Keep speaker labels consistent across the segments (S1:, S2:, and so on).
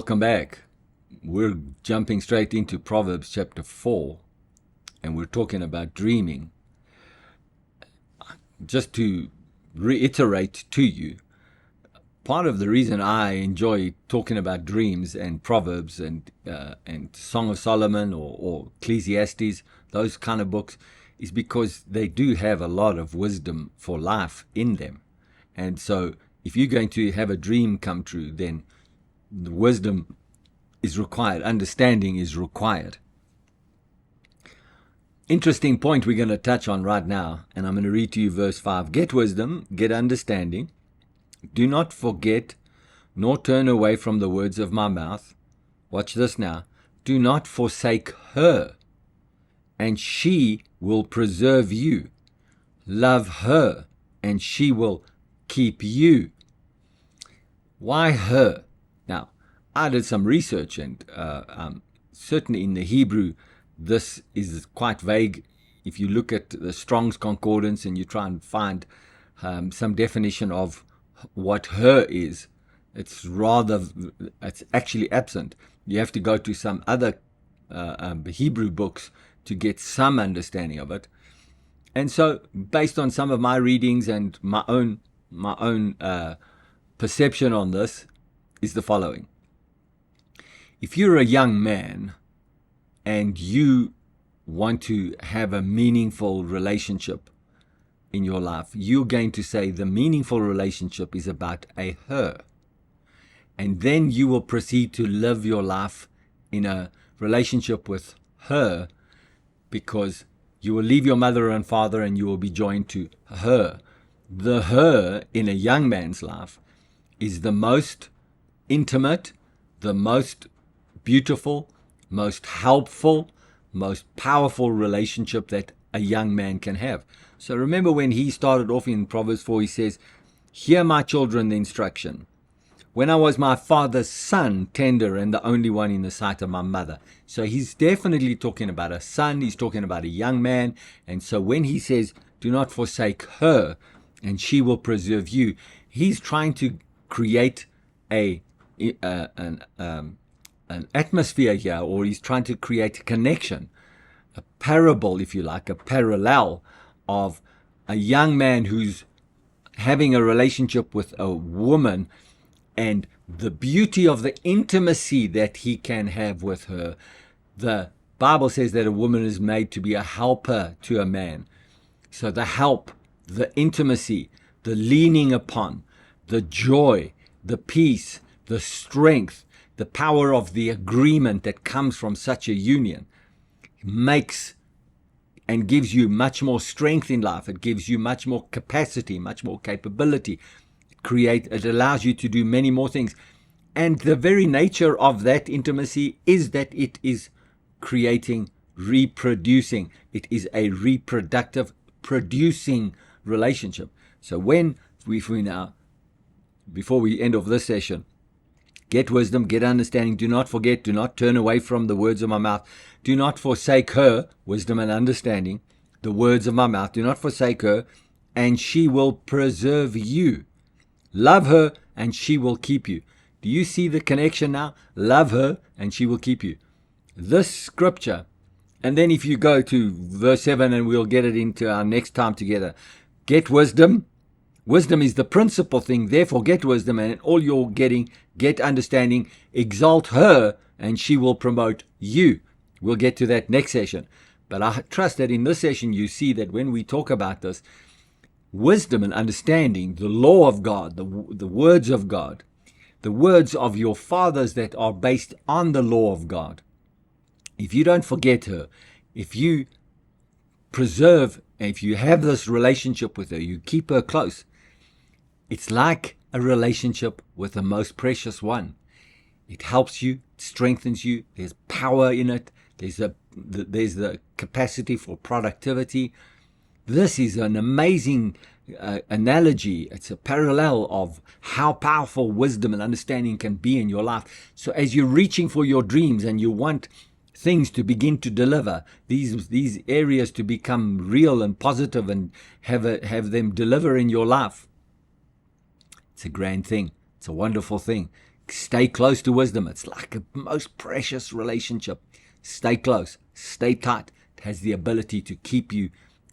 S1: Welcome back. We're jumping straight into Proverbs chapter 4, and we're talking about dreaming. Just to reiterate to you, part of the reason I enjoy talking about dreams and Proverbs and Song of Solomon or Ecclesiastes, those kind of books, is because they do have a lot of wisdom for life in them. And so if you're going to have a dream come true, then the wisdom is required, understanding is required. Interesting point we're going to touch on right now, and I'm going to read to you verse 5. Get wisdom, get understanding. Do not forget, nor turn away from the words of my mouth. Watch this now. Do not forsake her, and she will preserve you. Love her, and she will keep you. Why her? Now, I did some research, and certainly in the Hebrew, this is quite vague. If you look at the Strong's Concordance and you try and find some definition of what her is, it's actually absent. You have to go to some other Hebrew books to get some understanding of it. And so, based on some of my readings and my own perception on this, is the following. If you're a young man and you want to have a meaningful relationship in your life, you're going to say the meaningful relationship is about a her. And then you will proceed to live your life in a relationship with her, because you will leave your mother and father and you will be joined to her. The her in a young man's life is the most intimate, the most beautiful, most helpful, most powerful relationship that a young man can have. So remember when he started off in Proverbs 4, he says, hear my children the instruction. When I was my father's son, tender and the only one in the sight of my mother. So he's definitely talking about a son, he's talking about a young man. And so when he says, do not forsake her, and she will preserve you, he's trying to create an atmosphere here, or he's trying to create a connection, a parable, if you like, a parallel of a young man who's having a relationship with a woman and the beauty of the intimacy that he can have with her. The Bible says that a woman is made to be a helper to a man. So the help, the intimacy, the leaning upon, the joy, the peace, the strength, the power of the agreement that comes from such a union makes and gives you much more strength in life. It gives you much more capacity, much more capability. It allows you to do many more things. And the very nature of that intimacy is that it is creating, reproducing. It is a reproductive, producing relationship. So when we now, before we end off this session, get wisdom, get understanding, do not forget, do not turn away from the words of my mouth. Do not forsake her, wisdom and understanding, the words of my mouth. Do not forsake her, and she will preserve you. Love her, and she will keep you. Do you see the connection now? Love her, and she will keep you. This scripture, and then if you go to verse 7, and we'll get it into our next time together. Get wisdom. Wisdom is the principal thing. Therefore, get wisdom, and in all you're getting, get understanding. Exalt her, and she will promote you. We'll get to that next session. But I trust that in this session you see that when we talk about this, wisdom and understanding, the law of God, the words of God, the words of your fathers that are based on the law of God. If you don't forget her, if you preserve, if you have this relationship with her, you keep her close, it's like a relationship with the most precious one. It helps you, it strengthens you, there's power in it, there's the capacity for productivity. This is an amazing analogy. It's a parallel of how powerful wisdom and understanding can be in your life. So as you're reaching for your dreams and you want things to begin to deliver, these areas to become real and positive and have them deliver in your life, it's a grand thing. It's a wonderful thing. Stay close to wisdom. It's like a most precious relationship. Stay close, stay tight. It has the ability to keep you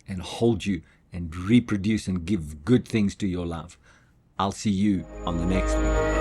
S1: and hold you and reproduce and give good things to your life. I'll see you on the next one.